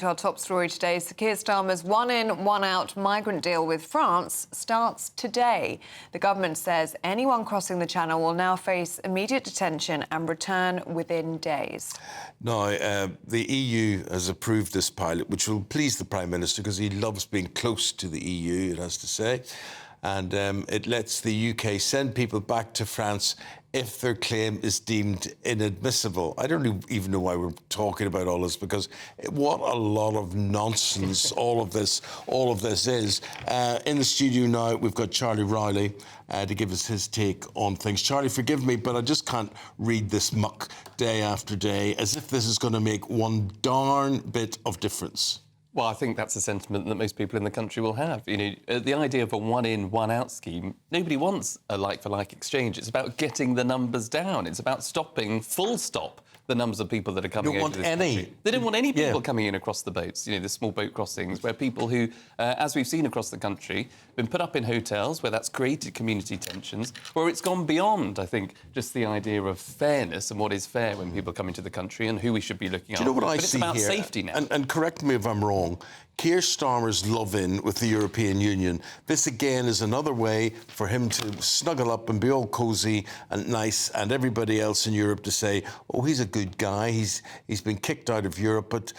to our top story today. So Keir Starmer's one-in, one-out migrant deal with France starts today. The government says anyone crossing the Channel will now face immediate detention and return within days. Now, the EU has approved this pilot, which will please the Prime Minister because he loves being close to the EU, it has to say. And it lets the UK send people back to France if their claim is deemed inadmissible. I don't even know why we're talking about all this, because what a lot of nonsense all of this is. In the studio now, we've got Charlie Rowley to give us his take on things. Charlie, forgive me, but I just can't read this muck day after day as if this is going to make one darn bit of difference. Well, I think that's a sentiment that most people in the country will have. You know, the idea of a one-in, one-out scheme, nobody wants a like-for-like exchange. It's about getting the numbers down. It's about stopping, full stop, the numbers of people that are coming over this country. They don't want any people coming in across the boats, you know, the small boat crossings, where people who, as we've seen across the country, been put up in hotels where that's created community tensions, where it's gone beyond, I think, just the idea of fairness and what is fair when people come into the country and who we should be looking after. Do you know what I see here? It's about safety now. And correct me if I'm wrong, Keir Starmer's love-in with the European Union, this again is another way for him to snuggle up and be all cosy and nice, and everybody else in Europe to say, oh, he's a good guy, he's been kicked out of Europe, but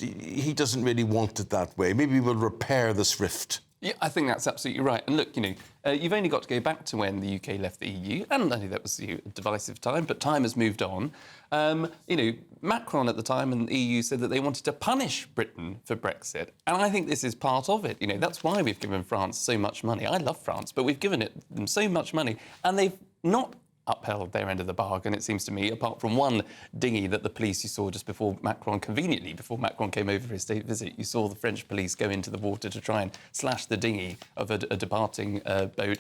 he doesn't really want it that way. Maybe we'll repair this rift. Yeah, I think that's absolutely right. And look, you know, you've only got to go back to when the UK left the EU, and I know that was a divisive time, but time has moved on. You know, Macron at the time and the EU said that they wanted to punish Britain for Brexit, and I think this is part of it. You know, that's why we've given France so much money. I love France, but we've given them so much money, and they've not upheld their end of the bargain, it seems to me, apart from one dinghy that the police you saw just before Macron, conveniently, before Macron came over for his state visit, you saw the French police go into the water to try and slash the dinghy of a departing boat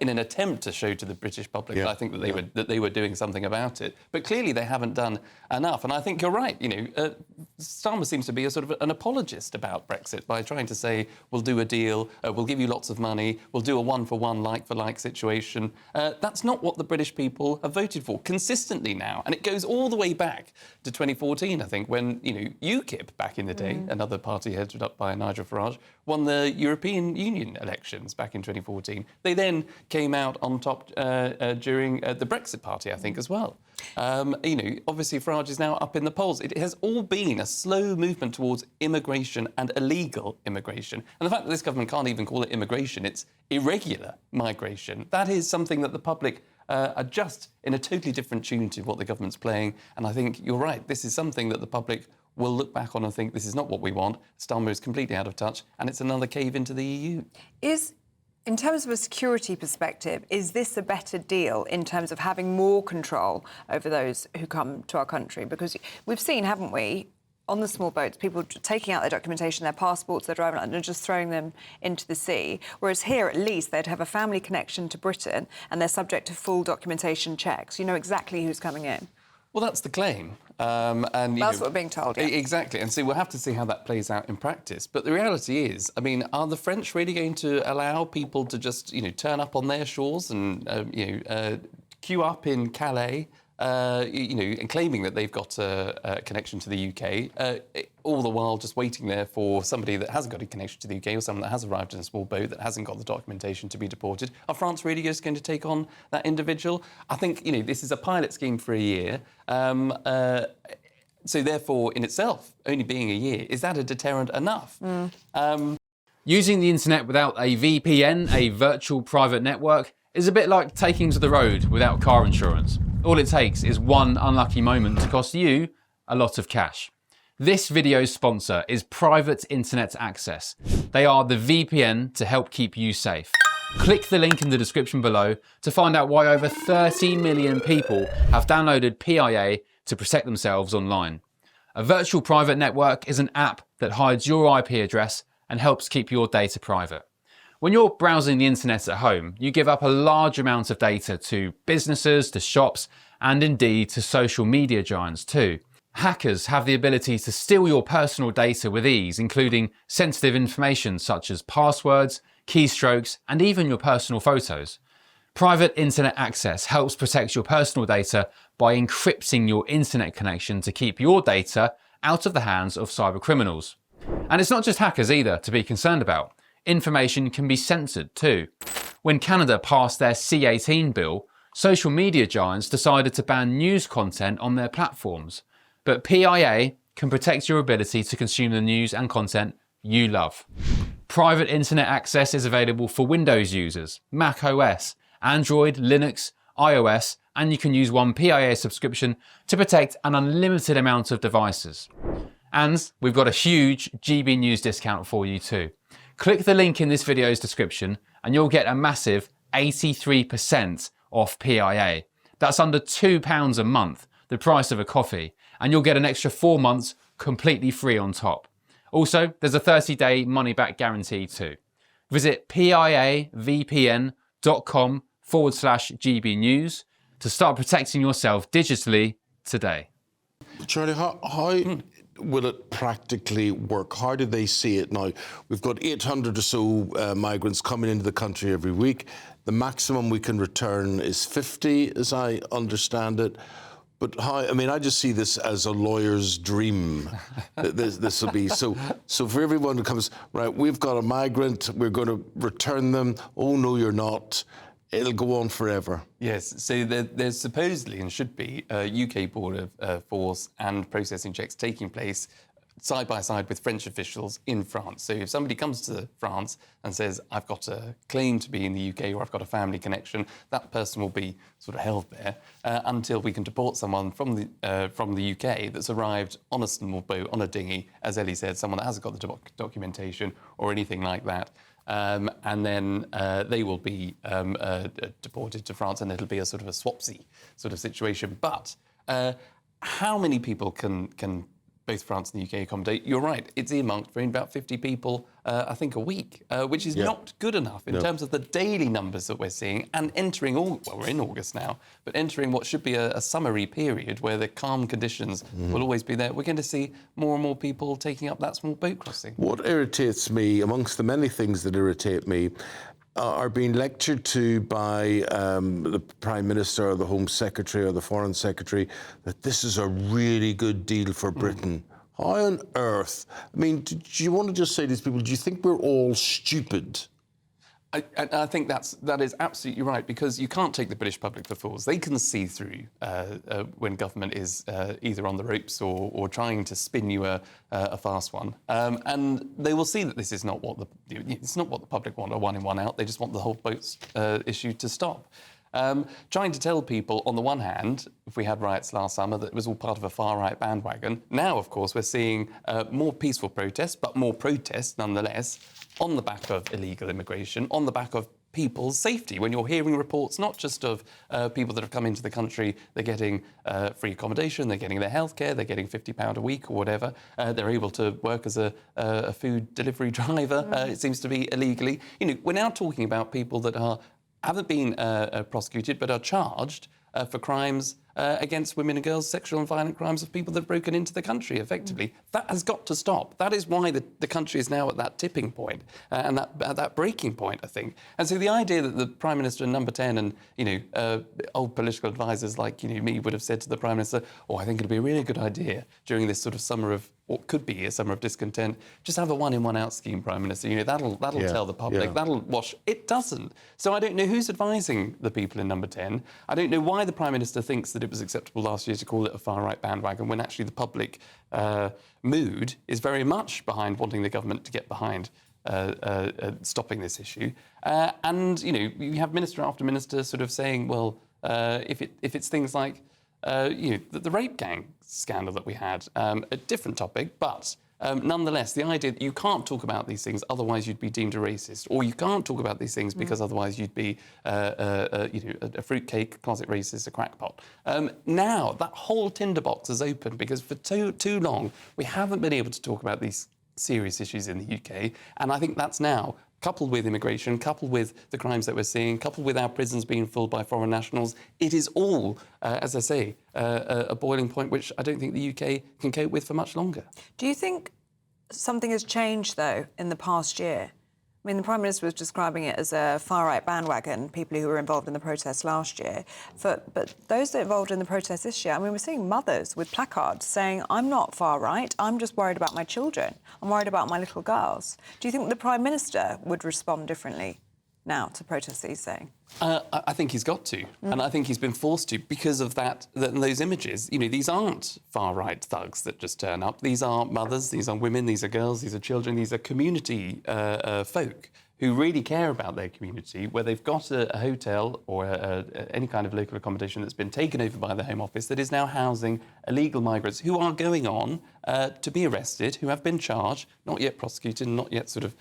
in an attempt to show to the British public that I think that they were doing something about it. But clearly they haven't done enough. And I think you're right. You know, Starmer seems to be a sort of an apologist about Brexit by trying to say, we'll do a deal, we'll give you lots of money, we'll do a one-for-one, like-for-like situation. That's not what the British people have voted for consistently now. And it goes all the way back to 2014, I think, when, you know, UKIP back in the day, another party headed up by Nigel Farage, won the European Union elections back in 2014. They then came out on top during the Brexit Party, I think, as well. You know, obviously Farage is now up in the polls. It has all been a slow movement towards immigration and illegal immigration. And the fact that this government can't even call it immigration, it's irregular migration. That is something that the public are just in a totally different tune to what the government's playing. And I think you're right. This is something that the public will look back on and think this is not what we want. Starmer is completely out of touch, and it's another cave into the EU. In terms of a security perspective, is this a better deal in terms of having more control over those who come to our country? Because we've seen, haven't we, on the small boats, people taking out their documentation, their passports, their driving license, and just throwing them into the sea. Whereas here, at least, they'd have a family connection to Britain and they're subject to full documentation checks. You know exactly who's coming in. Well, that's the claim. And that's what we're being told, yeah. Exactly. And so we'll have to see how that plays out in practice. But the reality is, I mean, are the French really going to allow people to just, you know, turn up on their shores and, queue up in Calais, you know, and claiming that they've got a connection to the UK, all the while just waiting there for somebody that hasn't got a connection to the UK or someone that has arrived in a small boat that hasn't got the documentation to be deported? Are France really just going to take on that individual? I think, you know, this is a pilot scheme for a year. So therefore, in itself, only being a year, is that a deterrent enough? Using the internet without a VPN, a virtual private network, is a bit like taking to the road without car insurance. All it takes is one unlucky moment to cost you a lot of cash. This video's sponsor is Private Internet Access. They are the VPN to help keep you safe. Click the link in the description below to find out why over 30 million people have downloaded PIA to protect themselves online. A virtual private network is an app that hides your IP address and helps keep your data private. When you're browsing the internet at home, you give up a large amount of data to businesses, to shops, and indeed to social media giants too. Hackers have the ability to steal your personal data with ease, including sensitive information such as passwords, keystrokes, and even your personal photos. Private Internet Access helps protect your personal data by encrypting your internet connection to keep your data out of the hands of cyber criminals. And it's not just hackers either to be concerned about. Information can be censored too. When Canada passed their C18 bill, social media giants decided to ban news content on their platforms. But PIA can protect your ability to consume the news and content you love. Private internet access is available for Windows users, Mac OS, Android, Linux, iOS, and you can use one PIA subscription to protect an unlimited amount of devices. And we've got a huge GB News discount for you too. Click the link in this video's description and you'll get a massive 83% off PIA. That's under £2 a month, the price of a coffee, and you'll get an extra 4 months completely free on top. Also, there's a 30-day money-back guarantee too. Visit piavpn.com/GB News to start protecting yourself digitally today. Charlie, how will it practically work? How do they see it now? We've got 800 or so migrants coming into the country every week. The maximum we can return is 50, as I understand it. But how? I mean, I just see this as a lawyer's dream. This will be so. For everyone who comes, right, we've got a migrant. We're going to return them. Oh no, you're not. It'll go on forever. Yes, so there's supposedly and should be UK border force and processing checks taking place side by side with French officials in France. So if somebody comes to France and says, I've got a claim to be in the UK or I've got a family connection, that person will be sort of held there until we can deport someone from the UK that's arrived on a small boat, on a dinghy, as Ellie said, someone that hasn't got the documentation or anything like that. And then they will be deported to France, and it'll be a sort of a swapsy sort of situation. But how many people can both France and the UK accommodate? You're right, it's earmarked for about 50 people, I think, a week, which is not good enough in terms of the daily numbers that we're seeing and entering, well, we're in August now, but entering what should be a summery period where the calm conditions will always be there. We're going to see more and more people taking up that small boat crossing. What irritates me, amongst the many things that irritate me, are being lectured to by the Prime Minister or the Home Secretary or the Foreign Secretary that this is a really good deal for Britain. How on earth? I mean, do you want to just say to these people, do you think we're all stupid? I think that is absolutely right, because you can't take the British public for fools. They can see through when government is either on the ropes or trying to spin you a fast one, and they will see that this is not what the public want, a one in, one out. They just want the whole boats issue to stop. Trying to tell people, on the one hand, if we had riots last summer, that it was all part of a far-right bandwagon. Now, of course, we're seeing more peaceful protests, but more protests nonetheless, on the back of illegal immigration, on the back of people's safety. When you're hearing reports not just of people that have come into the country, they're getting free accommodation, they're getting their healthcare, they're getting £50 a week or whatever, they're able to work as a food delivery driver, it seems to be illegally. You know, we're now talking about people that haven't been prosecuted but are charged for crimes against women and girls, sexual and violent crimes of people that have broken into the country, effectively. That has got to stop. That is why the country is now at that tipping point and that breaking point, I think. And so the idea that the Prime Minister and Number 10 and, old political advisors like, me would have said to the Prime Minister, I think it'd be a really good idea during this sort of summer of what could be a summer of discontent, just have a one in, one out scheme, Prime Minister. That'll tell the public, that'll wash. It doesn't. So I don't know who's advising the people in Number 10. I don't know why the Prime Minister thinks that it was acceptable last year to call it a far-right bandwagon when actually the public mood is very much behind wanting the government to get behind stopping this issue. And, you have minister after minister sort of saying, well, if it's things like, the rape gang scandal that we had, a different topic, but nonetheless, the idea that you can't talk about these things, otherwise you'd be deemed a racist, or you can't talk about these things because otherwise you'd be, a fruitcake, closet racist, a crackpot. Now that whole tinderbox is open because for too long we haven't been able to talk about these serious issues in the UK, and I think that's now, coupled with immigration, coupled with the crimes that we're seeing, coupled with our prisons being filled by foreign nationals, it is all, as I say, a boiling point which I don't think the UK can cope with for much longer. Do you think something has changed, though, in the past year I mean, the Prime Minister was describing it as a far-right bandwagon, people who were involved in the protests last year. But those that are involved in the protests this year, I mean, we're seeing mothers with placards saying, I'm not far-right, I'm just worried about my children. I'm worried about my little girls. Do you think the Prime Minister would respond differently now to protests that he's saying? I think he's got to, and I think he's been forced to because of those images. You know, these aren't far-right thugs that just turn up. These are mothers, these are women, these are girls, these are children, these are community folk who really care about their community, where they've got a hotel or any kind of local accommodation that's been taken over by the Home Office that is now housing illegal migrants who are going on to be arrested, who have been charged, not yet prosecuted, not yet sort of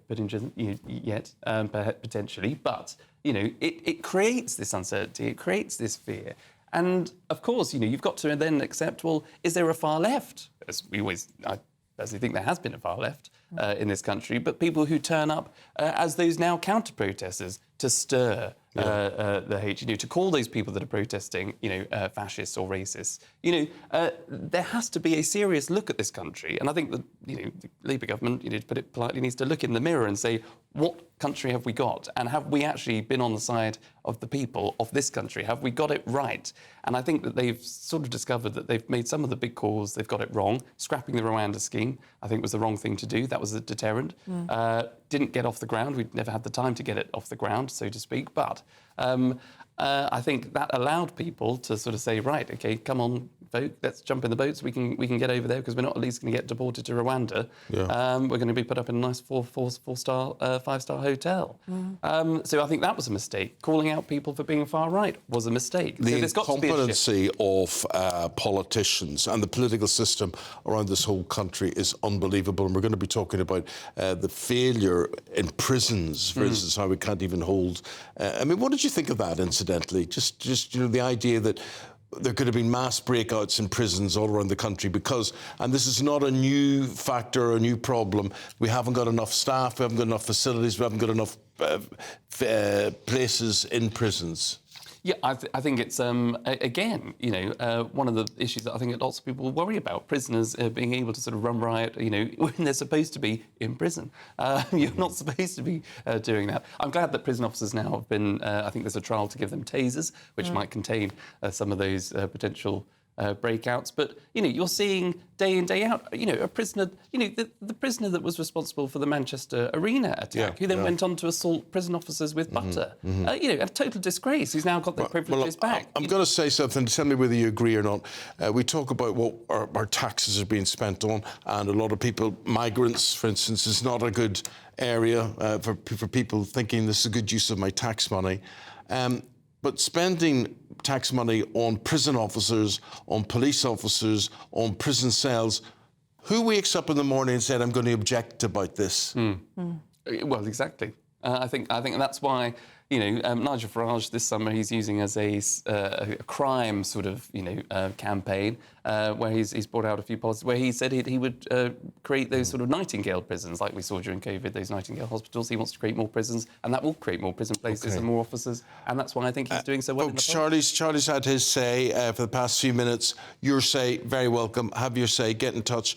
put in jail yet, potentially. But, you know, it creates this uncertainty, it creates this fear. And, of course, you know, you've got to then accept, well, is there a far left? As we always, I personally think there has been a far left in this country, but people who turn up as those now counter-protesters to stir the hate, you know, to call those people that are protesting, you know, fascists or racists. You know, there has to be a serious look at this country, and I think that, you know, the Labour government, you know, to put it politely, needs to look in the mirror and say, what country have we got, and have we actually been on the side of the people of this country? Have we got it right? And I think that they've sort of discovered that they've made some of the big calls, they've got it wrong. Scrapping the Rwanda scheme, I think, was the wrong thing to do. That was a deterrent. Didn't get off the ground. We'd never had the time to get it off the ground, so to speak. But I think that allowed people to sort of say, right, OK, come on, folk, let's jump in the boats. We can get over there because we're not at least going to get deported to Rwanda. Yeah. We're going to be put up in a nice five-star hotel. So I think that was a mistake. Calling out people for being far right was a mistake. The so there's got incompetency of politicians and the political system around this whole country is unbelievable. And we're going to be talking about the failure in prisons, for instance, how we can't even hold. I mean, what did you think of that, incidentally? Just you know, the idea that there could have been mass breakouts in prisons all around the country because, and this is not a new factor, a new problem, we haven't got enough staff, we haven't got enough facilities, we haven't got enough places in prisons. Yeah, I think it's, again, you know, one of the issues that I think lots of people worry about, prisoners being able to sort of run riot, you know, when they're supposed to be in prison. You're not supposed to be doing that. I'm glad that prison officers now have been, I think there's a trial to give them tasers, which might contain some of those potential breakouts. But, you know, you're seeing day in, day out, you know, a prisoner, you know, the prisoner that was responsible for the Manchester Arena attack, who then went on to assault prison officers with butter. You know, a total disgrace. He's now got their privileges back. I'm going to say something. Tell me whether you agree or not. We talk about what our taxes are being spent on, and a lot of people, migrants, for instance, is not a good area for people thinking this is a good use of my tax money. But spending tax money on prison officers, on police officers, on prison cells, who wakes up in the morning and said, I'm going to object about this? Well, exactly. I think that's why, you know, Nigel Farage this summer, he's using as a crime sort of, you know, campaign where he's brought out a few policies where he said he would create those sort of Nightingale prisons like we saw during COVID, those Nightingale hospitals. He wants to create more prisons, and that will create more prison places and more officers, and that's why I think he's doing so well. Folks, Charlie's had his say for the past few minutes. Your say, very welcome. Have your say. Get in touch.